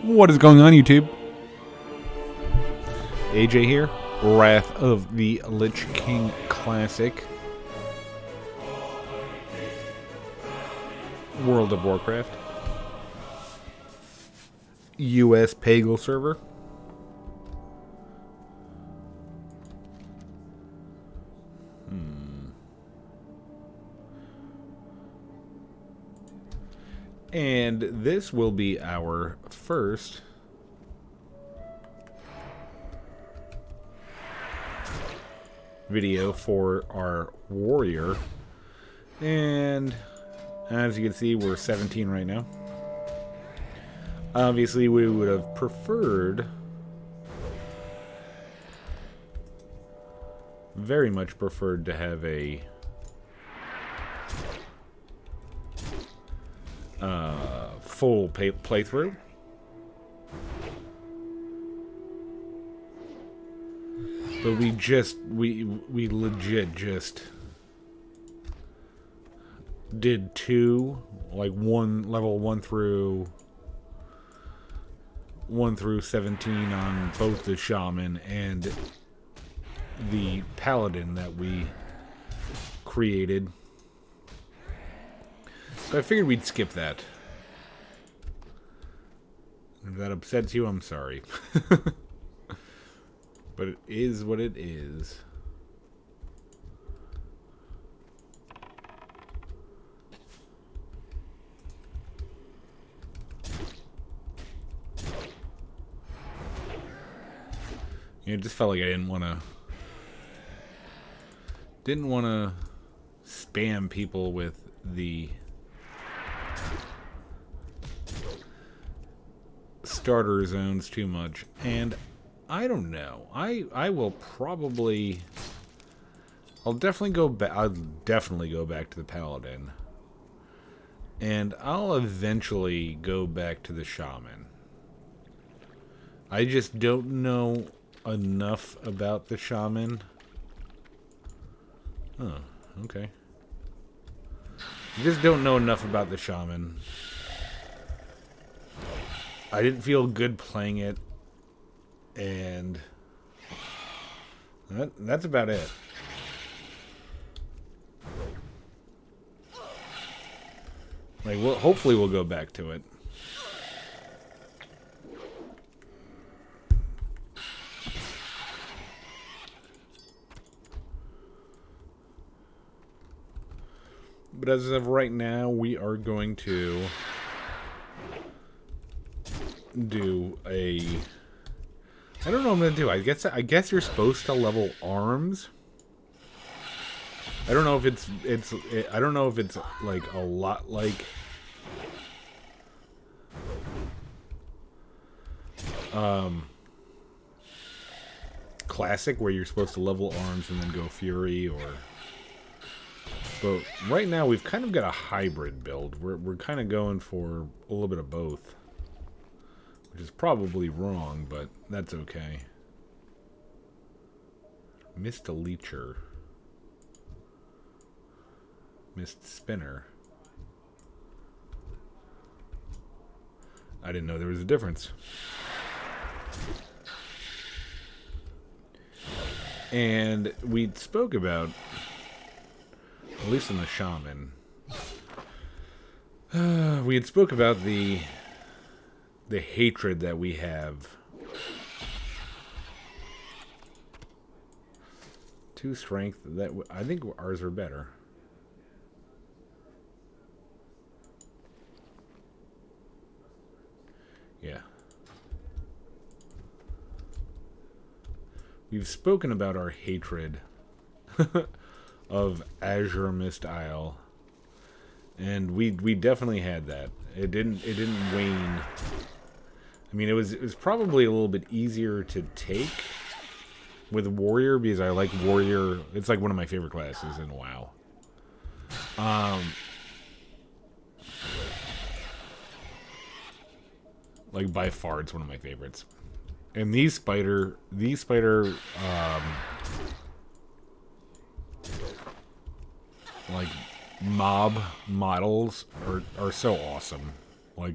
What is going on, YouTube? AJ here, Wrath of the Lich King Classic. World of Warcraft. US Pagel server. And this will be our first video for our warrior. And as you can see, we're 17 right now. Obviously, we would have preferred, very much preferred, to have a full playthrough. But we legit just did two, like level 1 through 17 on both the shaman and the paladin that we created. So I figured we'd skip that. If that upsets you, I'm sorry. But it is what it is. It just felt like I didn't want to spam people with the starter zones too much. And I don't know. I will probably, I'll definitely go back to the paladin. And I'll eventually go back to the shaman. I just don't know enough about the shaman. Oh, okay. I just don't know enough about the shaman. I didn't feel good playing it, and that's about it. Like, hopefully we'll go back to it. But as of right now, we are going to do a... I don't know what I'm going to do. I guess you're supposed to level arms. I don't know if I don't know if it's like a lot like Classic, where you're supposed to level arms and then go Fury, or... But right now we've kind of got a hybrid build. We're kind of going for a little bit of both, which is probably wrong, but that's okay. Mist Leecher. Mist Spinner. I didn't know there was a difference. And we spoke about, at least in the shaman, we had spoke about the hatred that we have. 2 strength. That I think ours are better. Yeah. We've spoken about our hatred of Azure Mist Isle, and we definitely had that. It didn't wane. I mean, it was probably a little bit easier to take with Warrior, because I like Warrior. It's like one of my favorite classes in WoW. Like, by far, it's one of my favorites. And these spider like mob models are so awesome. Like,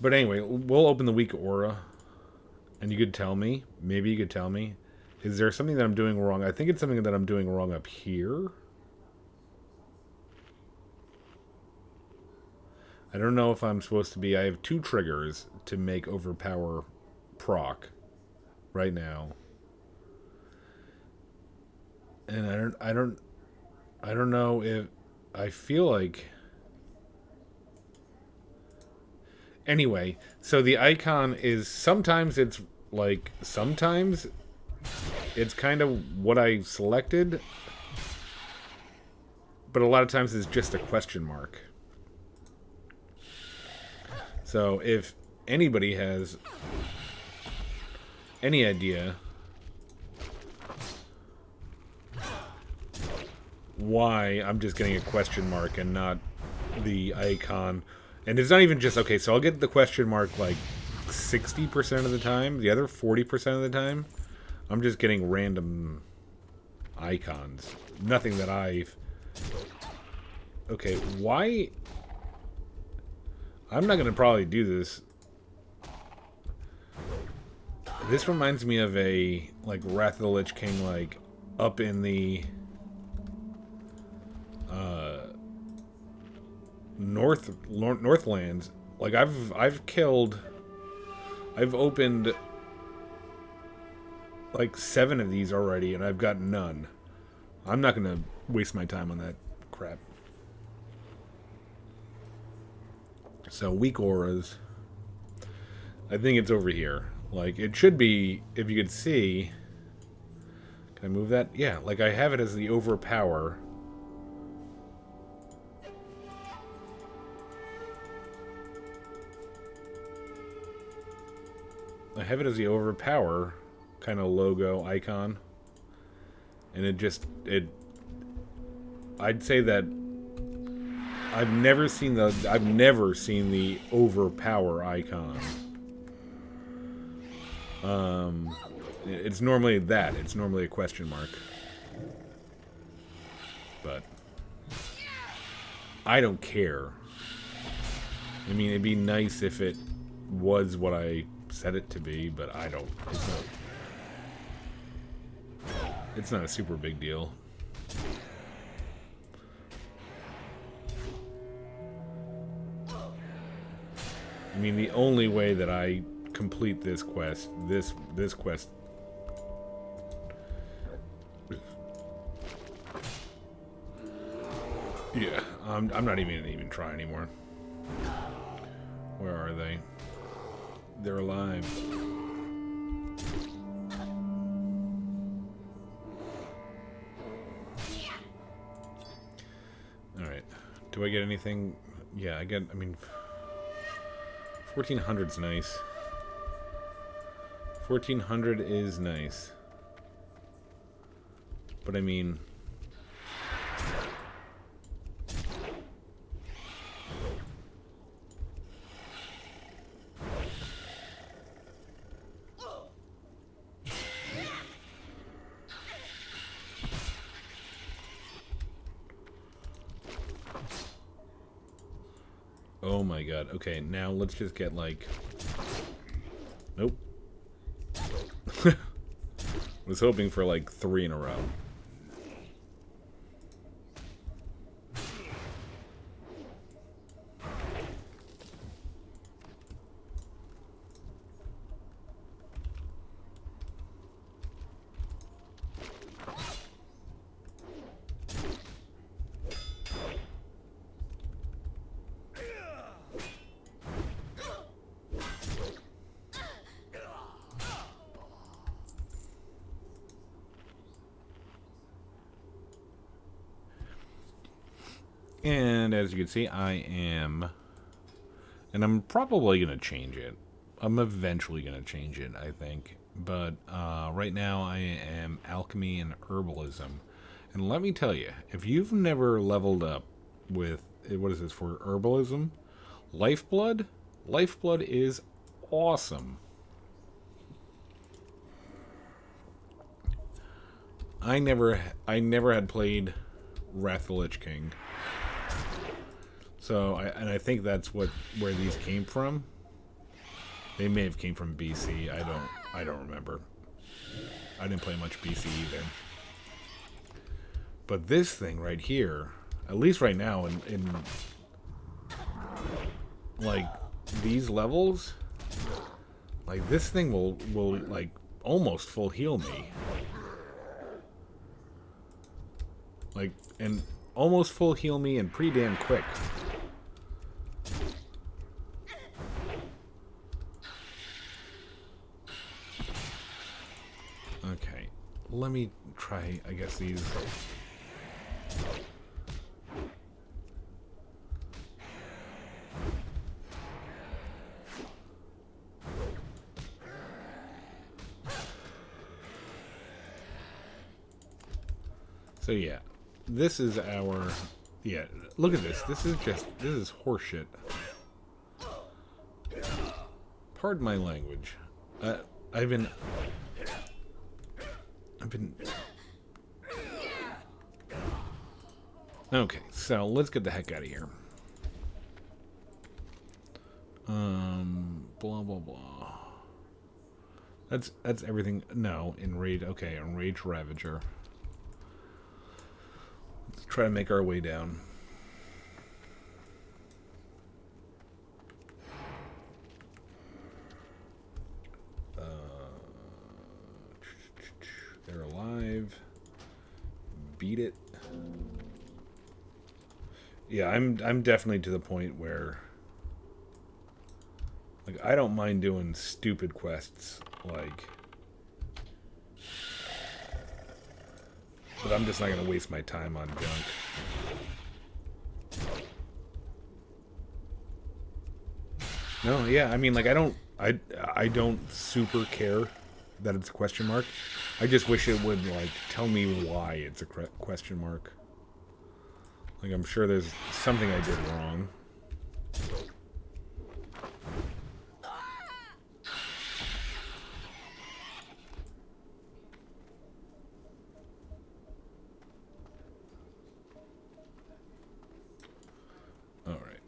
But anyway, we'll open the weak aura, and you could tell me. Maybe you could tell me. Is there something that I'm doing wrong? I think it's something that I'm doing wrong up here. I don't know if I'm supposed to be... I have 2 triggers to make overpower proc right now. And I don't know if... I feel like... Anyway, so the icon is... Sometimes it's like... Sometimes it's kind of what I selected. But a lot of times it's just a question mark. So if anybody has any idea why I'm just getting a question mark and not the icon, and it's not even just, okay, so I'll get the question mark like 60% of the time, the other 40% of the time, I'm just getting random icons. Nothing that I've... Okay, why... I'm not going to probably do this. This reminds me of a, like, Wrath of the Lich King, like, up in the Northlands. Like, I've opened like 7 of these already, and I've got none. I'm not going to waste my time on that crap. So, weak auras. I think it's over here. Like, it should be, if you could see... Can I move that? Yeah, like I have it as the overpower. I have it as the overpower kind of logo icon. And it just, I'd say that I've never seen the overpower icon. It's normally that. It's normally a question mark. But I don't care. I mean, it'd be nice if it was what I said it to be, but I don't. It's not a super big deal. I mean, the only way that I complete this quest, this quest, yeah, I'm not even gonna try anymore. Where are they? They're alive. All right. Do I get anything? Yeah, I get. I mean. 1400's nice. 1400 is nice. But I mean... Oh my god. Okay, now let's just get like... Nope. Was hoping for like 3 in a row. And as you can see, I am... And I'm probably going to change it. I'm eventually going to change it, I think. But right now I am alchemy and herbalism. And let me tell you, if you've never leveled up with... What is this for? Herbalism? Lifeblood? Lifeblood is awesome. I never had played Wrath of the Lich King. So, I think that's where these came from. They may have came from BC. I don't remember. I didn't play much BC either. But this thing right here, at least right now in like these levels, like this thing will like almost full heal me. Like, and almost full heal me and pretty damn quick. Okay, let me try, I guess, these. So yeah, this is our, yeah, look at this. This is horseshit. Pardon my language. I've been okay, so let's get the heck out of here. Blah blah blah. That's everything. No, enrage. Okay, enrage Ravager. Let's try to make our way down. They're alive. Beat it. Yeah, I'm definitely to the point where, like, I don't mind doing stupid quests, like, but I'm just not gonna waste my time on junk. No, yeah, I mean, like, I don't super care that it's a question mark. I just wish it would, like, tell me why it's a question mark. Like, I'm sure there's something I did wrong. All right.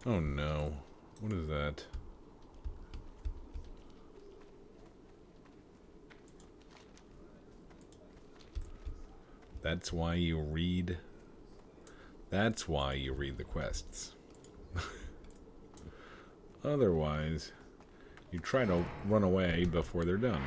Oh no. What is that? That's why you read. That's why you read the quests. Otherwise, you try to run away before they're done.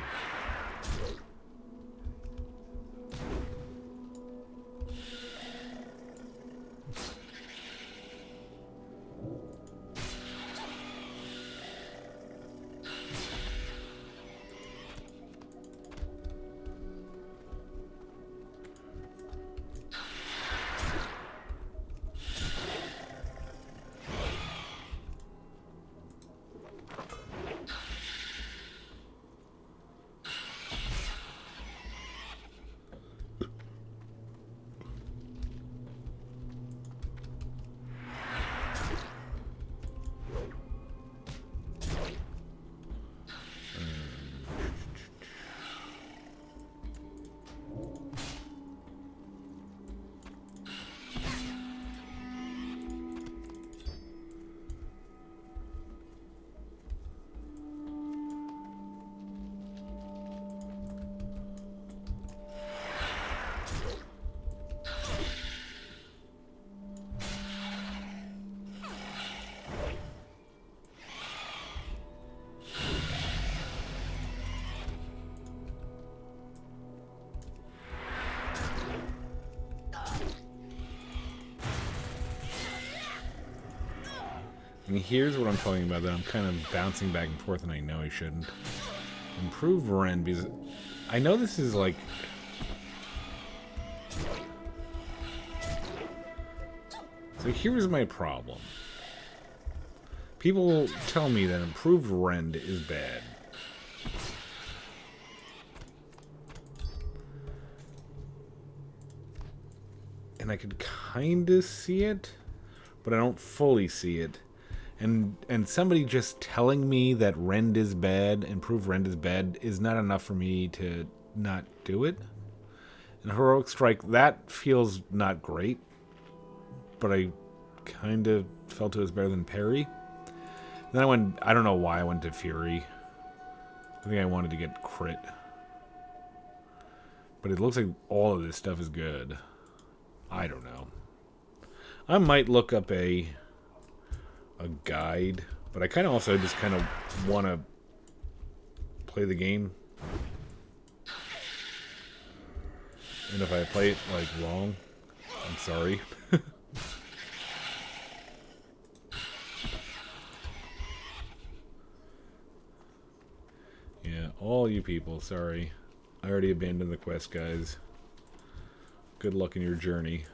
I mean, here's what I'm talking about that I'm kind of bouncing back and forth and I know I shouldn't. Improve Ren, because I know this is like... So here's my problem. People tell me that improved Rend is bad. and I could kind of see it, but I don't fully see it. And somebody just telling me that rend is bad and prove rend is bad is not enough for me to not do it. And heroic strike, that feels not great, but I kind of felt it was better than parry. Then I don't know why I went to fury. I think I wanted to get crit. But it looks like all of this stuff is good. I don't know. I might look up a guide, but I kind of also just kind of want to play the game. And if I play it like wrong, I'm sorry. Yeah, all you people, sorry. I already abandoned the quest, guys. Good luck in your journey.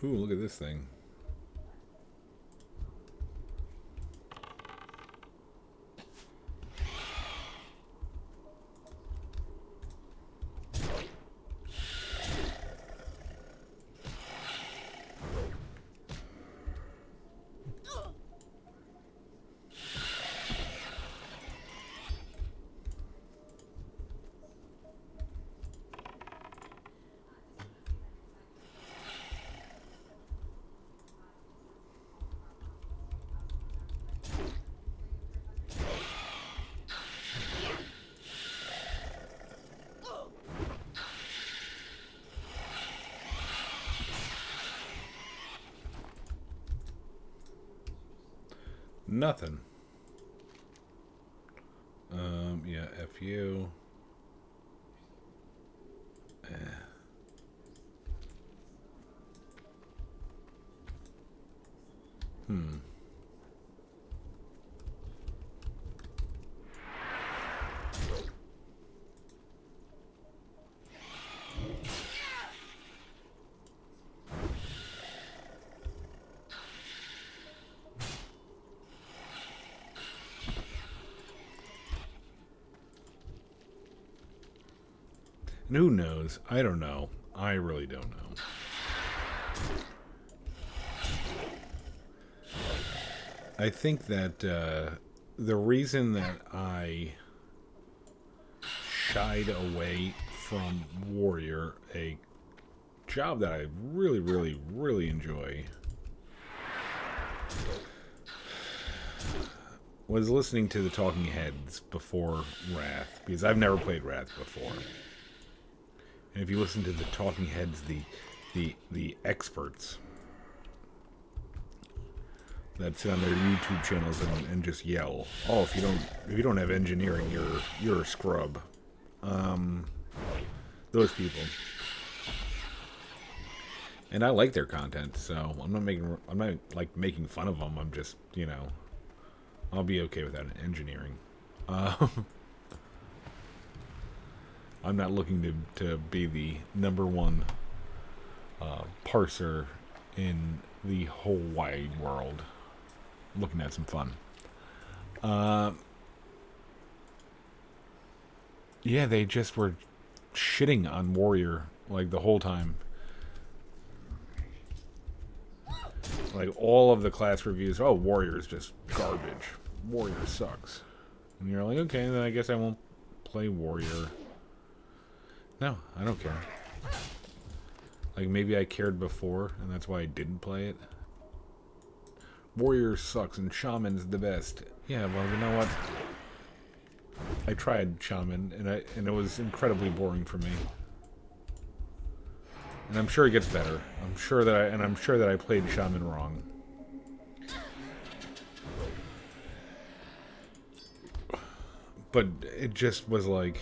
Ooh, look at this thing. Nothing. Yeah, FU. Hmm. And who knows? I don't know. I really don't know. I think that the reason that I shied away from Warrior, a job that I really, really, really enjoy, was listening to the Talking Heads before Wrath, because I've never played Wrath before. And if you listen to the Talking Heads, the experts that sit on their YouTube channels and just yell, "Oh, if you don't have engineering, you're a scrub." Those people. And I like their content, so I'm not like making fun of them. I'm just, I'll be okay without engineering. I'm not looking to be the number one parser in the whole wide world. I'm looking at some fun. Yeah, they just were shitting on Warrior like the whole time. Like all of the class reviews, oh, Warrior is just garbage. Warrior sucks. And you're like, okay, then I guess I won't play Warrior. No, I don't care. Like, maybe I cared before, and that's why I didn't play it. Warrior sucks, and Shaman's the best. Yeah, well, you know what? I tried Shaman, and it was incredibly boring for me. And I'm sure it gets better. I'm sure that I played Shaman wrong. But it just was like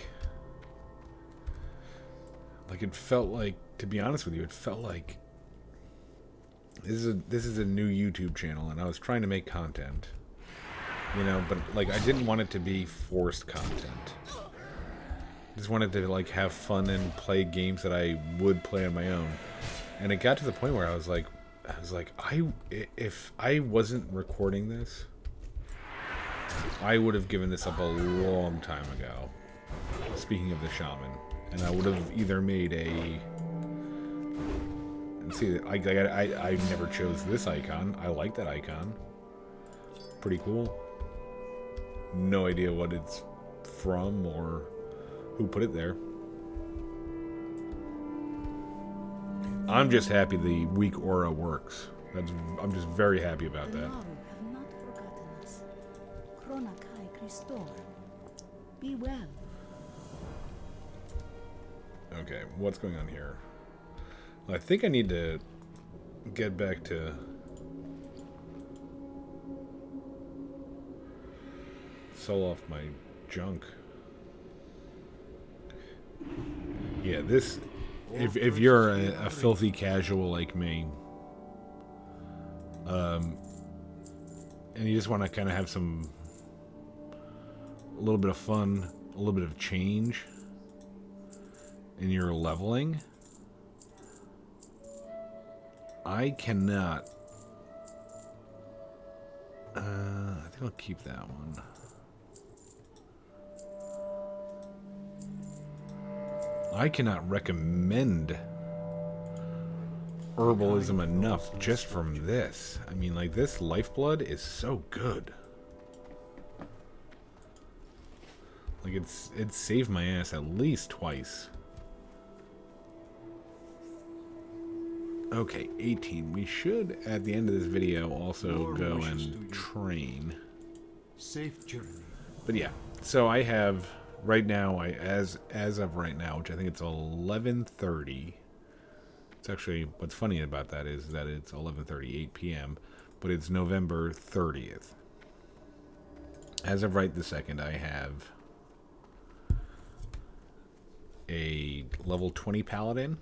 Like, it felt like, to be honest with you, it felt like this is a new YouTube channel, and I was trying to make content, you know, but like I didn't want it to be forced content. I just wanted to like have fun and play games that I would play on my own. And it got to the point where I was like, if I wasn't recording this, I would have given this up a long time ago. Speaking of the shaman, and I would have either made a. And see, I never chose this icon. I like that icon. Pretty cool. No idea what it's from or who put it there. I'm just happy the weak aura works. I'm just very happy about that. Be well. Okay, what's going on here? I think I need to get back to sell off my junk. Yeah, this. If you're a filthy casual like me, and you just want to kind of have a little bit of fun, a little bit of change in your leveling, I cannot. I think I'll keep that one. I cannot recommend herbalism enough just from this. I mean, like, this lifeblood is so good. Like, it saved my ass at least twice. Okay, 18. We should, at the end of this video, also go and train. Safe journey. But yeah, so I have right now, as of right now, which I think it's 11:30. It's actually, what's funny about that is that it's 11:38 p.m., but it's November 30th. As of right this second, I have a level 20 paladin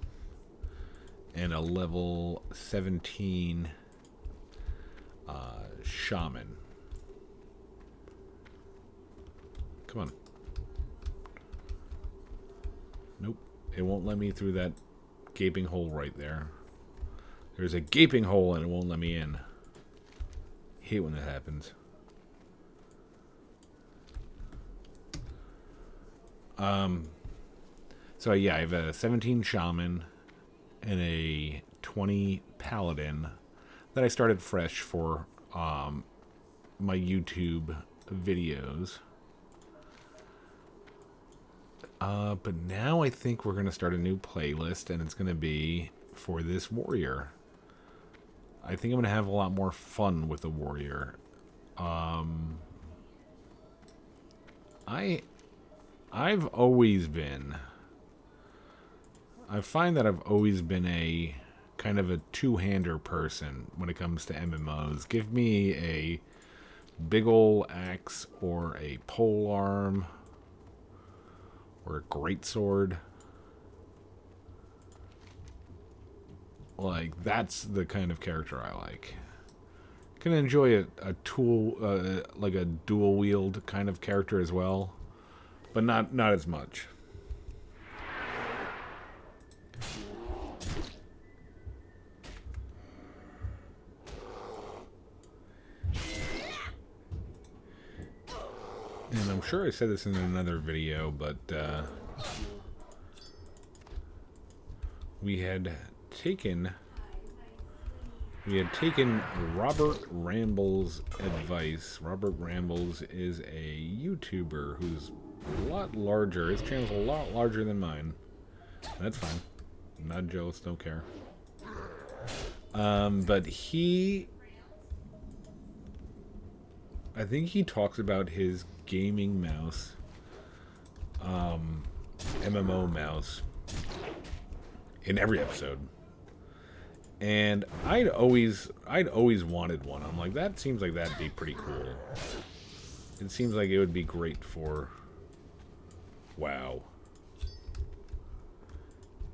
and a level 17 shaman. Come on. Nope. It won't let me through that gaping hole right there. There's a gaping hole and it won't let me in. Hate when that happens. So yeah, I have a 17 shaman and a 20 paladin that I started fresh for my YouTube videos. But now I think we're going to start a new playlist, and it's going to be for this warrior. I think I'm going to have a lot more fun with the warrior. I've always been... I find that I've always been a kind of a two-hander person when it comes to MMOs. Give me a big ol' axe or a polearm or a greatsword. Like, that's the kind of character I like. Can enjoy a tool, like a dual wield kind of character as well, but not as much. And I'm sure I said this in another video, but we had taken Robert Ramble's advice. Robert Rambles is a YouTuber who's a lot larger. His channel's a lot larger than mine. That's fine. I'm not jealous, don't care. But I think he talks about his gaming mouse, MMO mouse, in every episode. And I'd always wanted one. I'm like, that seems like that'd be pretty cool. It seems like it would be great for WoW.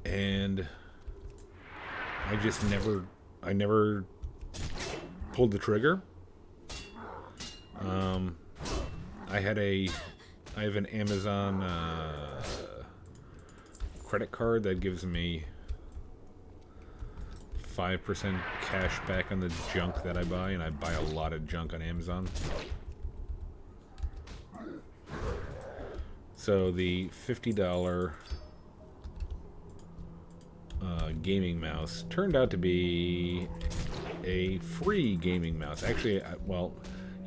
and I just I never pulled the trigger. I have an Amazon credit card that gives me 5% cash back on the junk that I buy, and I buy a lot of junk on Amazon. So the $50 gaming mouse turned out to be a free gaming mouse. Actually, well,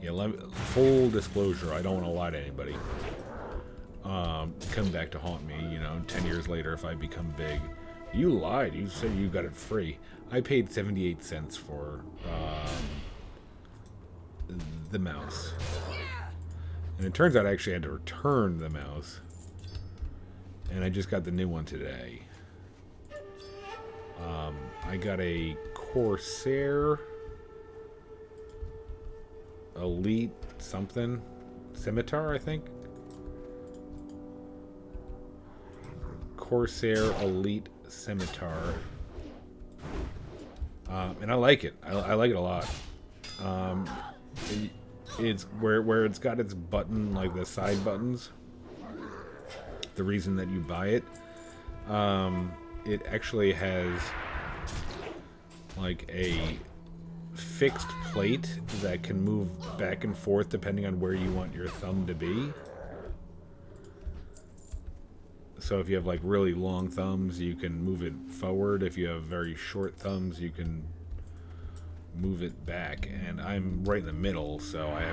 yeah, full disclosure, I don't want to lie to anybody. Come back to haunt me, 10 years later if I become big. You lied. You said you got it free. I paid 78 cents for the mouse. And it turns out I actually had to return the mouse. And I just got the new one today. I got a Corsair Elite something Scimitar, I think. Corsair Elite Scimitar. And I like it. I like it a lot. It's where it's got its button, like the side buttons. The reason that you buy it, it actually has like a fixed plate that can move back and forth depending on where you want your thumb to be. So if you have like really long thumbs, you can move it forward. If you have very short thumbs, you can move it back. And I'm right in the middle, so I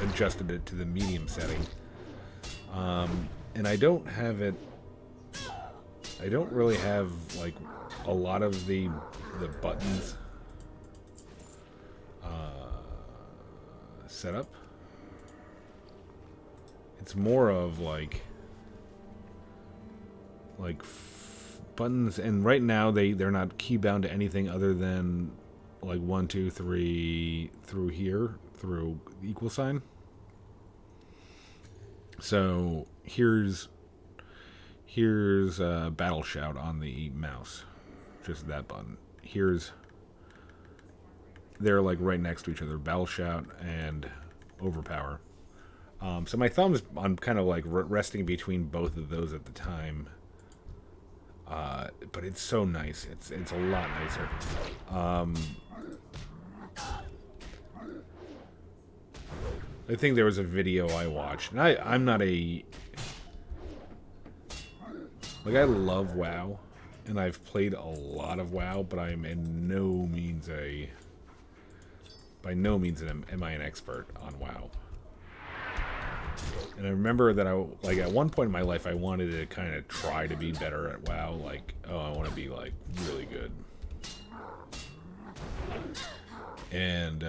adjusted it to the medium setting. And I don't really have like a lot of the buttons set up. It's more of like buttons, and right now they're not key bound to anything other than like 1, 2, 3 through here, through equal sign. So here's Battle Shout on the mouse, just that button. They're like right next to each other, Battle Shout and Overpower. So my thumbs, I'm kind of like resting between both of those at the time. But it's so nice. It's a lot nicer. I think there was a video I watched, and I'm not a... Like, I love WoW, and I've played a lot of WoW, but I'm by no means am I an expert on WoW. And I remember that at one point in my life, I wanted to kind of try to be better at WoW. Like, oh, I want to be, like, really good. And,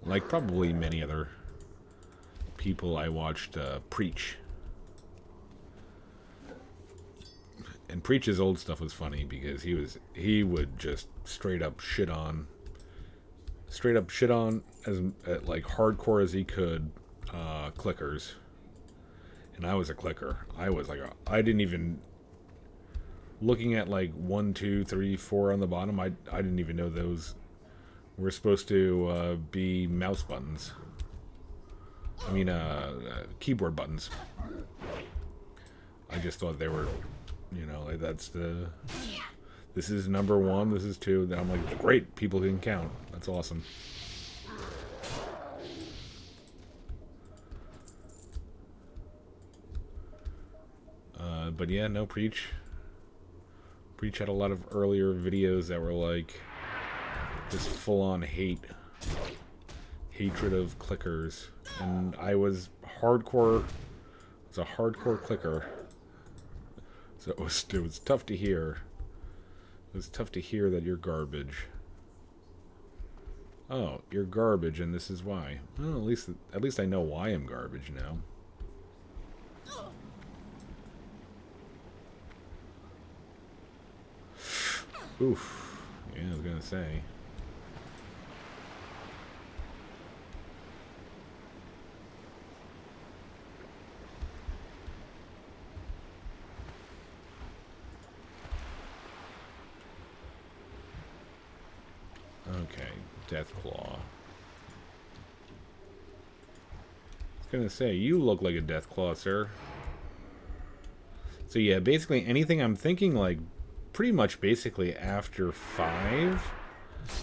like probably many other people, I watched Preach. And Preach's old stuff was funny because he would just straight up shit on as like hardcore as he could clickers. And I was a clicker. I didn't even, looking at like 1, 2, 3, 4 on the bottom, I didn't even know those were supposed to be mouse buttons. I mean, keyboard buttons. I just thought they were, like this is number 1, this is 2. Then I'm like, great, people can count. That's awesome. But yeah, no, Preach had a lot of earlier videos that were like just full-on hatred of clickers, and I was a hardcore clicker, so it was tough to hear. It was tough to hear that you're garbage. Oh, you're garbage, and this is why. Well, at least I know why I'm garbage now. Oof. Yeah, I was gonna say. Deathclaw. I was gonna say, you look like a Deathclaw, sir. So yeah, basically anything I'm thinking, like, pretty much basically after 5.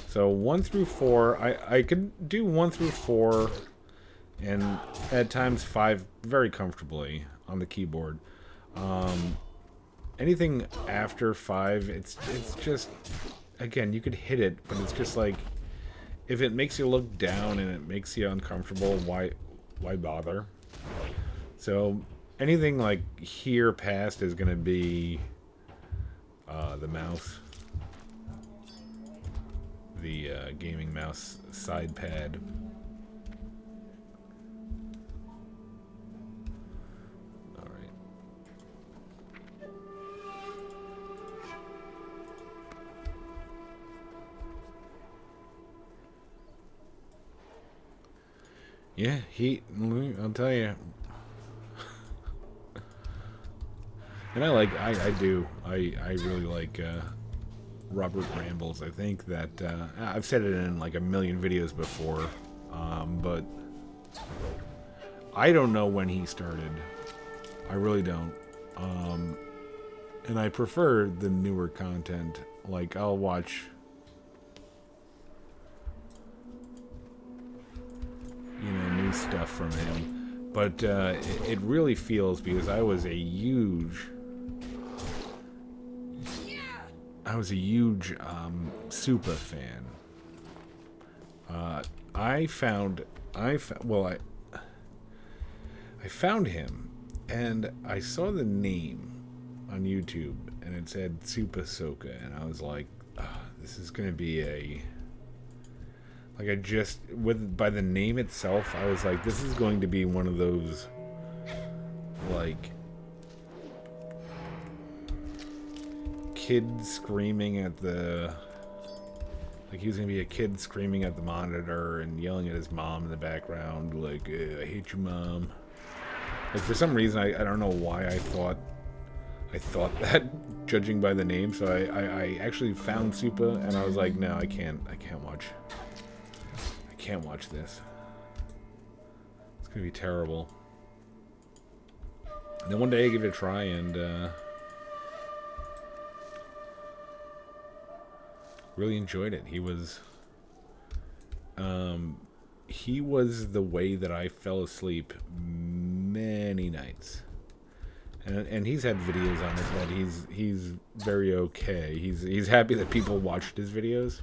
So 1 through 4, I could do 1 through 4, and at times 5 very comfortably on the keyboard. Anything after 5, it's just, again, you could hit it, but it's just like, if it makes you look down and it makes you uncomfortable, why bother? So anything like here past is gonna be the mouse, the gaming mouse side pad. All right. Yeah, I'll tell you. And I really like Robert Rambles. I think that I've said it in like a million videos before, but I don't know when he started. I really don't. And I prefer the newer content. Like, I'll watch, new stuff from him. But it really feels, because I was a huge Supa fan. I found him, and I saw the name on YouTube, and it said Supa Soka, and I was like, this is gonna be by the name itself, I was like, this is going to be one of those, like, kid screaming at the, like, he was gonna be a kid screaming at the monitor and yelling at his mom in the background, like, I hate you, Mom. Like, for some reason, I don't know why I thought that, judging by the name. So I actually found Supa, and I was like, no, I can't watch this. It's gonna be terrible. And then one day I give it a try, and really enjoyed it. He was the way that I fell asleep many nights. And he's had videos on it that he's very okay. He's happy that people watched his videos.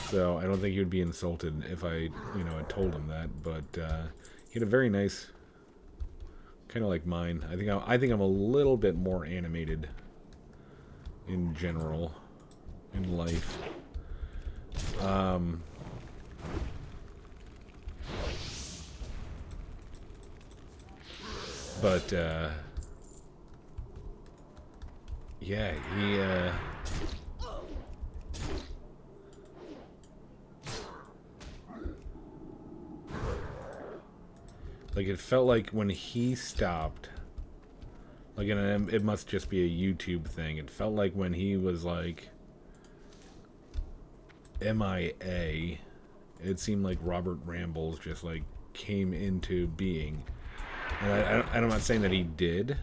So I don't think he would be insulted if I had told him that. But he had a very nice, kind of like mine. I think I'm a little bit more animated in general in life. But yeah, he like, it felt like when he stopped, like, and it must just be a YouTube thing, it felt like when he was like MIA, it seemed like Robert Rambles just like came into being. And I'm not saying that he did,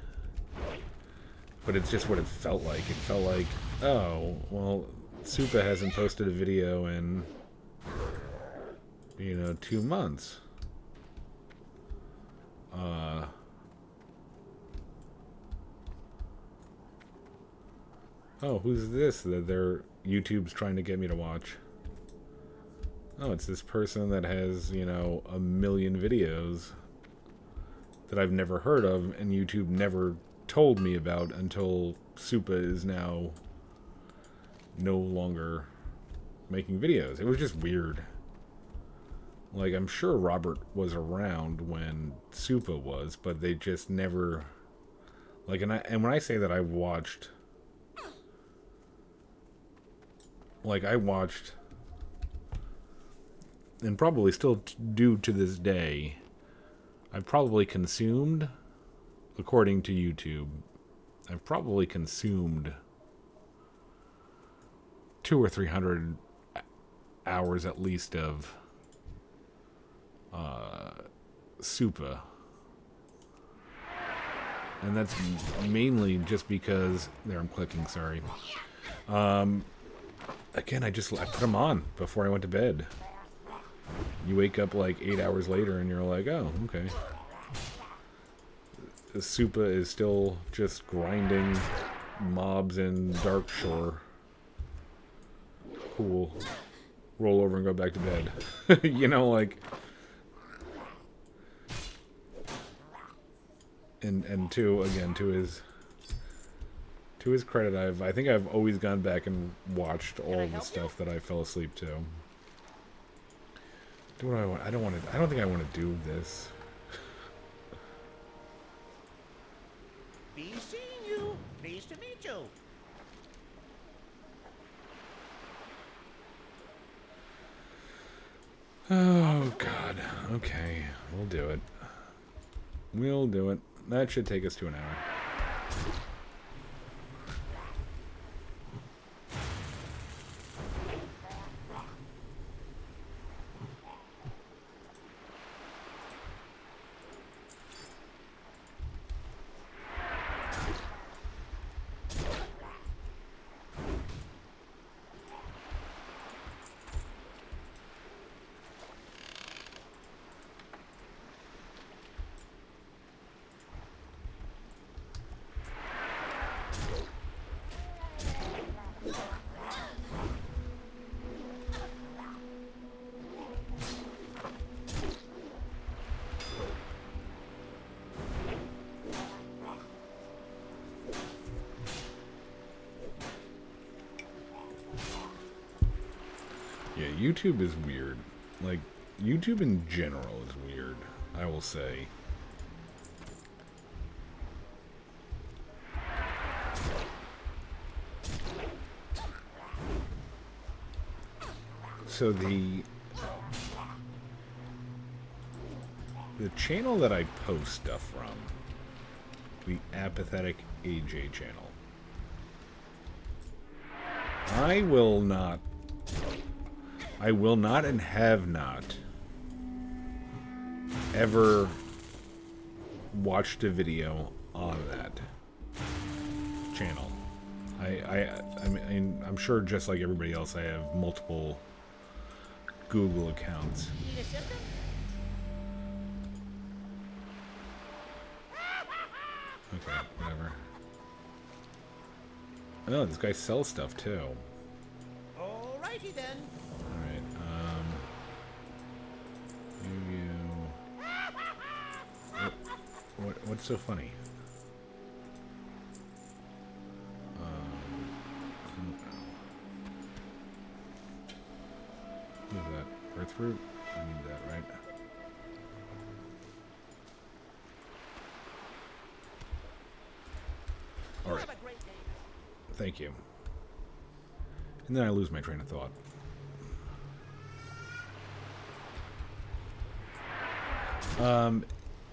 but it's just what it felt like. It felt like, oh, well, Supa hasn't posted a video in 2 months. Oh, who's this that YouTube's trying to get me to watch? Oh, it's this person that has, a million videos that I've never heard of, and YouTube never told me about until Supa is now no longer making videos. It was just weird. Like, I'm sure Robert was around when Supa was, but they just never, like, and when I say that I watched, and probably still do to this day, I've probably consumed, according to YouTube, I've probably consumed 200 or 300 hours at least of Supa. And that's mainly just because... There, I'm clicking, sorry. Again, I put them on before I went to bed. You wake up like 8 hours later and you're like, oh, okay. The Supa is still just grinding mobs in Darkshore. Cool. Roll over and go back to bed. You know, like... And to his credit, I think I've always gone back and watched all the stuff that I fell asleep to. Do what I want. I don't think I want to do this. Be seeing you. Pleased to meet you. Oh God. Okay, we'll do it. We'll do it. That should take us to an hour. Yeah, YouTube is weird. Like, YouTube in general is weird, I will say. So the channel that I post stuff from, the Apathetic AJ channel, I will not and have not ever watched a video on that channel. I mean, I'm sure just like everybody else, I have multiple Google accounts. Need assistance? Okay, whatever. Oh, this guy sells stuff too. Alrighty then. Alright, what's so funny? What is that? Earthroot? I need that, right? Alright. Have a great day. Thank you. And then I lose my train of thought.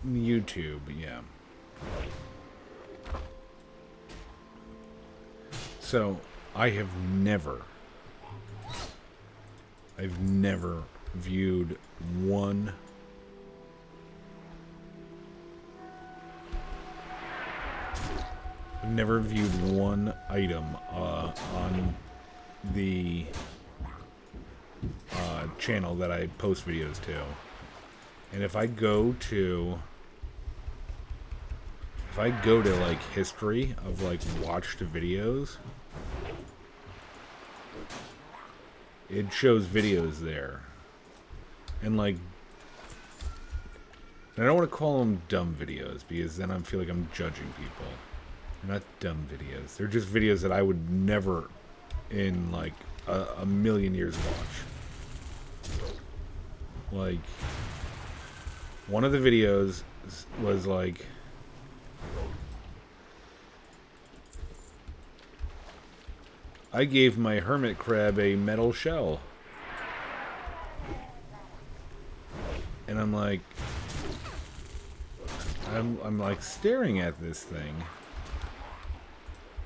YouTube, yeah. So, I've never viewed one item on the channel that I post videos to. And if I go to like history of like watched videos, it shows videos there. And like, I don't want to call them dumb videos because then I feel like I'm judging people. They're not dumb videos. They're just videos that I would never in like a million years watch. Like, one of the videos was like, I gave my hermit crab a metal shell. And I'm like, I'm like staring at this thing.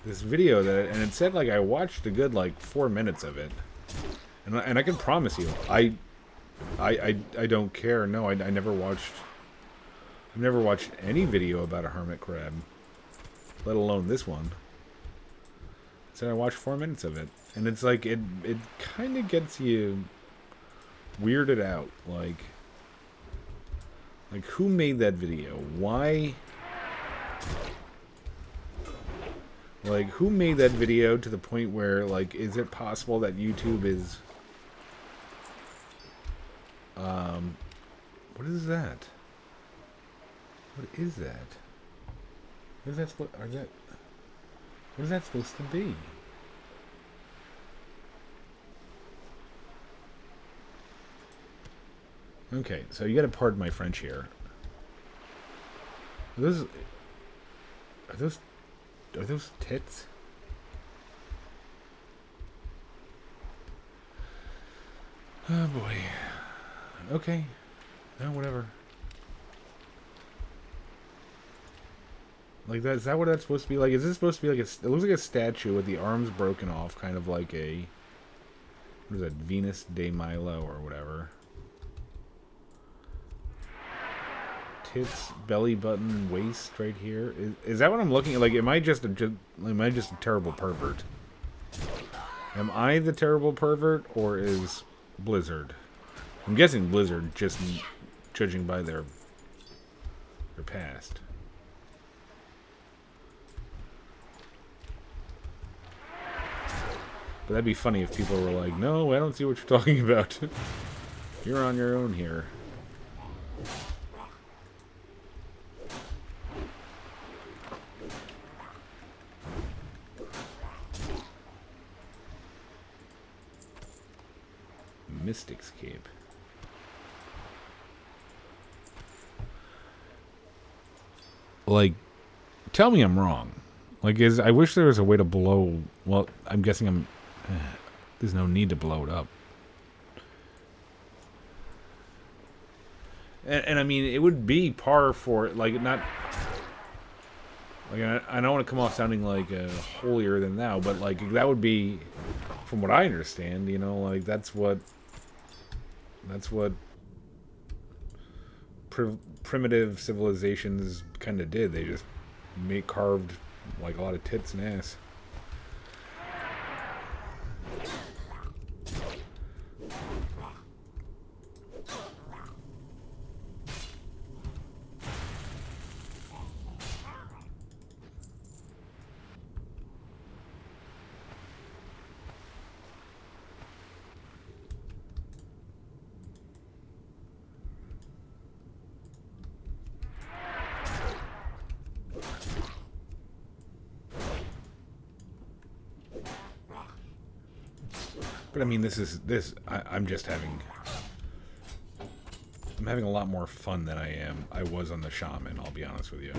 This video and it said like I watched a good like 4 minutes of it. And I can promise you, I don't care. No, I never watched. I've never watched any video about a hermit crab, let alone this one. So I watched 4 minutes of it, and it's like it kind of gets you weirded out. Like who made that video? Why? Like who made that video to the point where like is it possible that YouTube is what is that? What is that? What is that what is that supposed to be? Okay, so you gotta pardon my French here. Are those tits? Oh boy. Okay. No, whatever. Like that, is that what that's supposed to be like? Is this supposed to be like it looks like a statue with the arms broken off, kind of like a, what is that, Venus de Milo or whatever. Tits, belly button, waist right here. Is that what I'm looking at? Like, am I just a terrible pervert? Am I the terrible pervert, or is Blizzard? I'm guessing Blizzard, just judging by their past. But that'd be funny if people were like, no, I don't see what you're talking about. You're on your own here. Mystic's Cape. Like, tell me I'm wrong. Like, I wish there was a way to blow. Well, I'm guessing there's no need to blow it up. And I mean, it would be par for like not. Like I don't want to come off sounding like holier than thou, but like that would be, from what I understand, you know, like that's what primitive civilizations kind of did. They just carved like a lot of tits and ass. But I mean, I'm having a lot more fun than I was on the shaman, I'll be honest with you.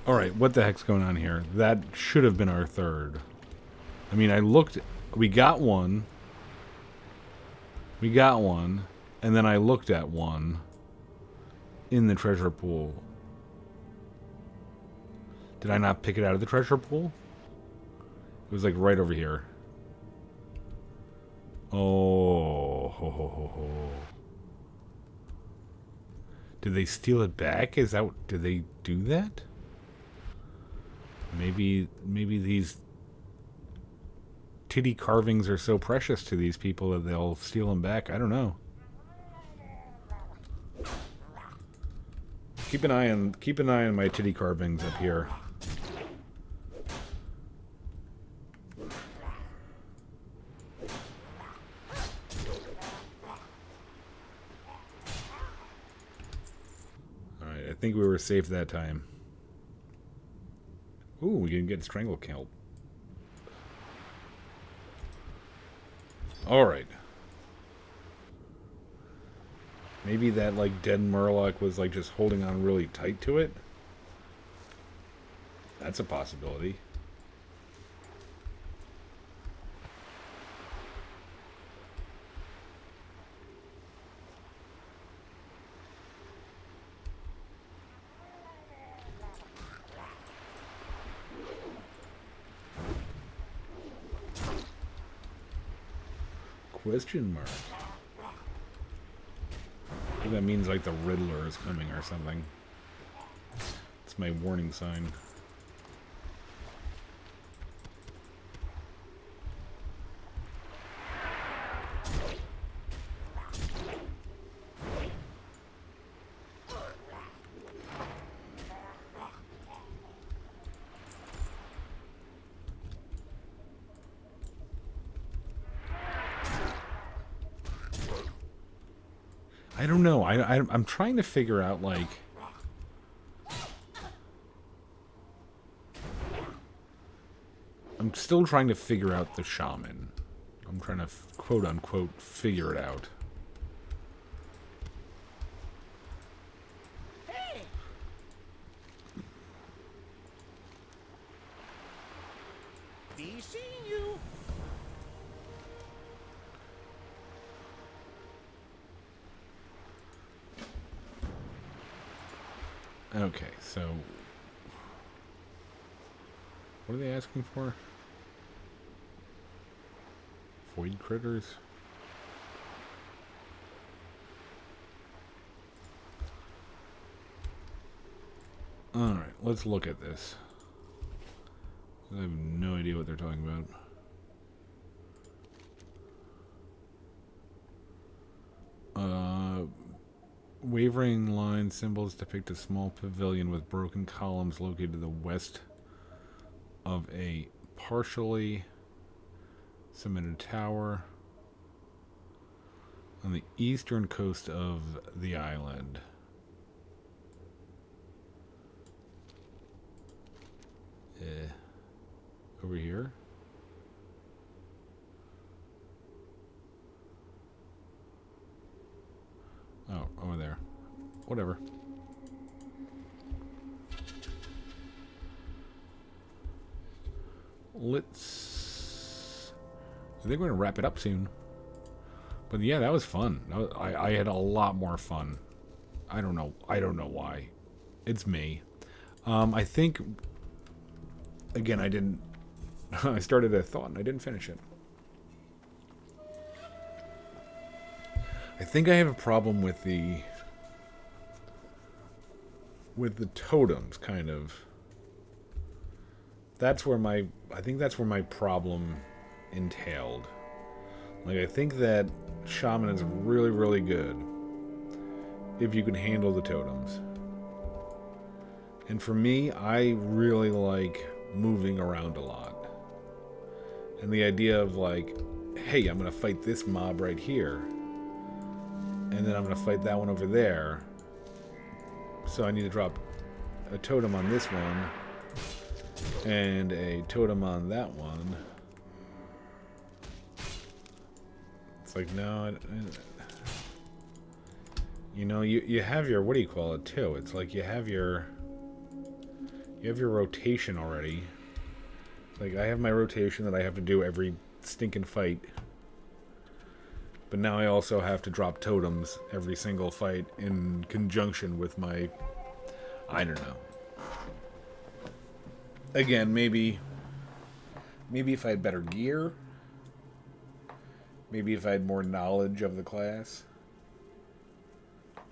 Alright, what the heck's going on here? That should have been our third. I mean, I looked... We got one. We got one. And then I looked at one in the treasure pool. Did I not pick it out of the treasure pool? It was like right over here. Oh, ho, ho, ho, ho. Did they steal it back? Is that... Did they do that? Maybe these titty carvings are so precious to these people that they'll steal them back. I don't know. Keep an eye on my titty carvings up here. Alright, I think we were safe that time. Ooh, we can get strangle kelp. Alright. Maybe that, like, dead Murloc was, like, just holding on really tight to it? That's a possibility. Question mark. I think that means like the Riddler is coming or something. It's my warning sign. I don't know. I'm trying to figure out, like... I'm still trying to figure out the shaman. I'm trying to, quote-unquote, figure it out. Hey! Be seeing you. Okay, so... What are they asking for? Void critters? Alright, let's look at this. I have no idea what they're talking about. Wavering line symbols depict a small pavilion with broken columns located to the west of a partially cemented tower on the eastern coast of the island. Over here? Oh, over there. Whatever. Let's... I think we're going to wrap it up soon. But yeah, that was fun. I had a lot more fun. I don't know why. It's me. I think... Again, I didn't... I started a thought and I didn't finish it. I think I have a problem with the totems, kind of. That's where I think that's where my problem entailed. Like, I think that Shaman is really, really good if you can handle the totems. And for me, I really like moving around a lot. And the idea of, like, hey, I'm going to fight this mob right here. And then I'm going to fight that one over there. So I need to drop a totem on this one. And a totem on that one. It's like, no. You know, you have your, what do you call it, too? It's like you have your You have your rotation already. Like, I have my rotation that I have to do every stinking fight. But now I also have to drop totems every single fight in conjunction with my... I don't know. Again, maybe if I had better gear. Maybe if I had more knowledge of the class.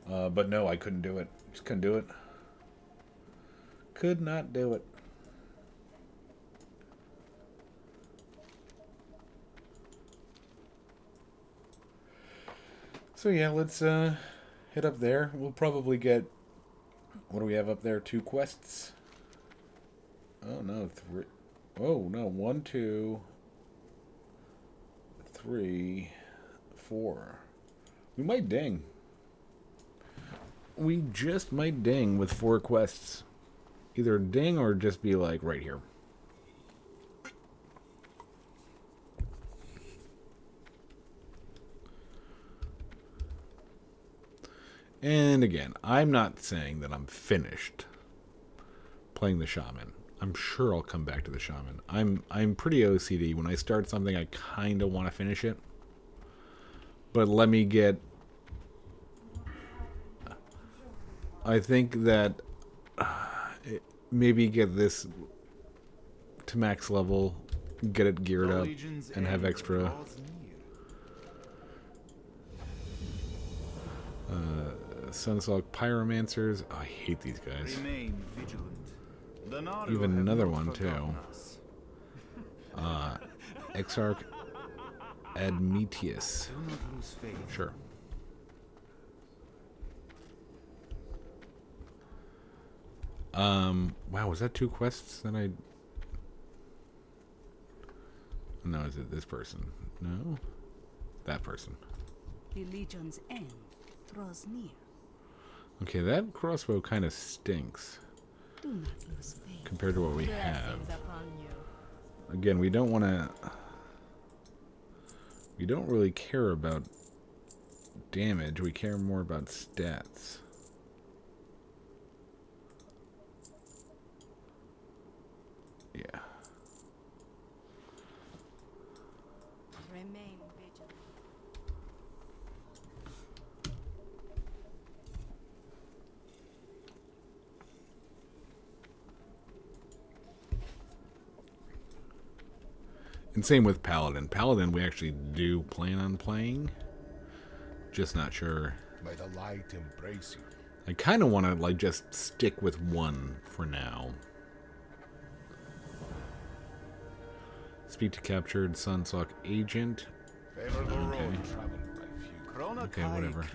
But no, I couldn't do it. Just couldn't do it. Could not do it. So yeah, let's head up there. We'll probably get... What do we have up there? 2 quests? Oh no, 3. Oh no, 1, 2, 3, 4. We might ding. We just might ding with 4 quests. Either ding or just be like right here. And again, I'm not saying that I'm finished playing the shaman. I'm sure I'll come back to the shaman. I'm pretty OCD. When I start something, I kind of want to finish it. But let me get... I think that maybe get this to max level, get it geared up, and have extra... Sunsock Pyromancers. Oh, I hate these guys. Even another one, too. Exarch Admetius. Sure. Wow, was that 2 quests that I... No, is it this person? No? That person. The Legion's end draws near. Okay, that crossbow kind of stinks Do not lose faith. compared to what we have. Blessings upon you. Again, we don't want to... We don't really care about damage. We care more about stats. Yeah. Remain vigilant. And same with Paladin. Paladin we actually do plan on playing. Just not sure. May the light embrace you. I kind of want to like just stick with one for now. Speak to captured Sunsock agent. Favor the road traveled by few. Okay, whatever.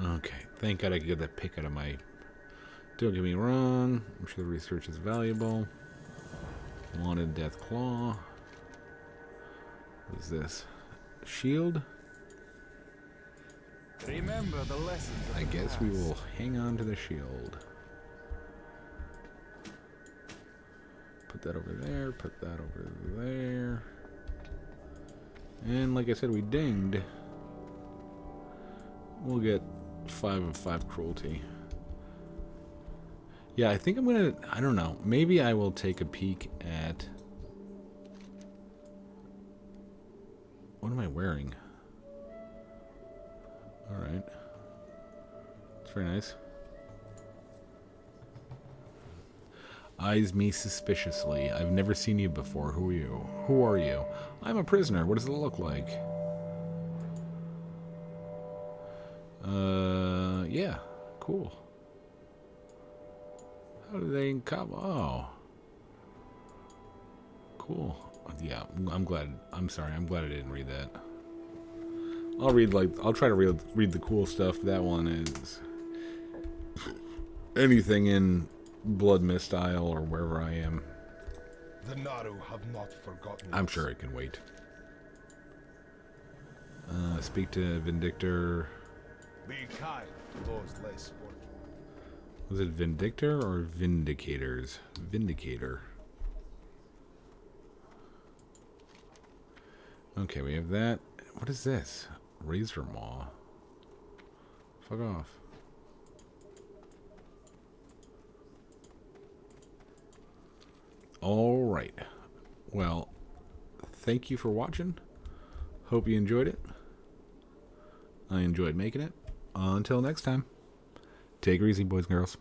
Okay, thank God I could get that pick out of my... Don't get me wrong. I'm sure the research is valuable. Wanted Death Claw. What is this? Shield? Remember the lessons. I guess we will hang on to the shield. Put that over there, put that over there. And like I said, we dinged. We'll get 5 of 5 cruelty. Yeah, I think I'm gonna... I don't know. Maybe I will take a peek at... What am I wearing? Alright. It's very nice. Eyes me suspiciously. I've never seen you before. Who are you? Who are you? I'm a prisoner. What does it look like? Yeah. Cool. How do they come? Oh. Cool. Yeah, I'm glad. I'm sorry. I'm glad I didn't read that. I'll try to read the cool stuff. That one is anything in Blood Mist Isle or wherever I am. The Naru have not forgotten. I'm sure I can wait. Speak to Vindictor. Be kind to those less fortunate. Was it Vindictor or Vindicators? Vindicator. Okay, we have that. What is this? Razor Maw. Fuck off. All right. Well, thank you for watching. Hope you enjoyed it. I enjoyed making it. Until next time, take her easy, boys and girls.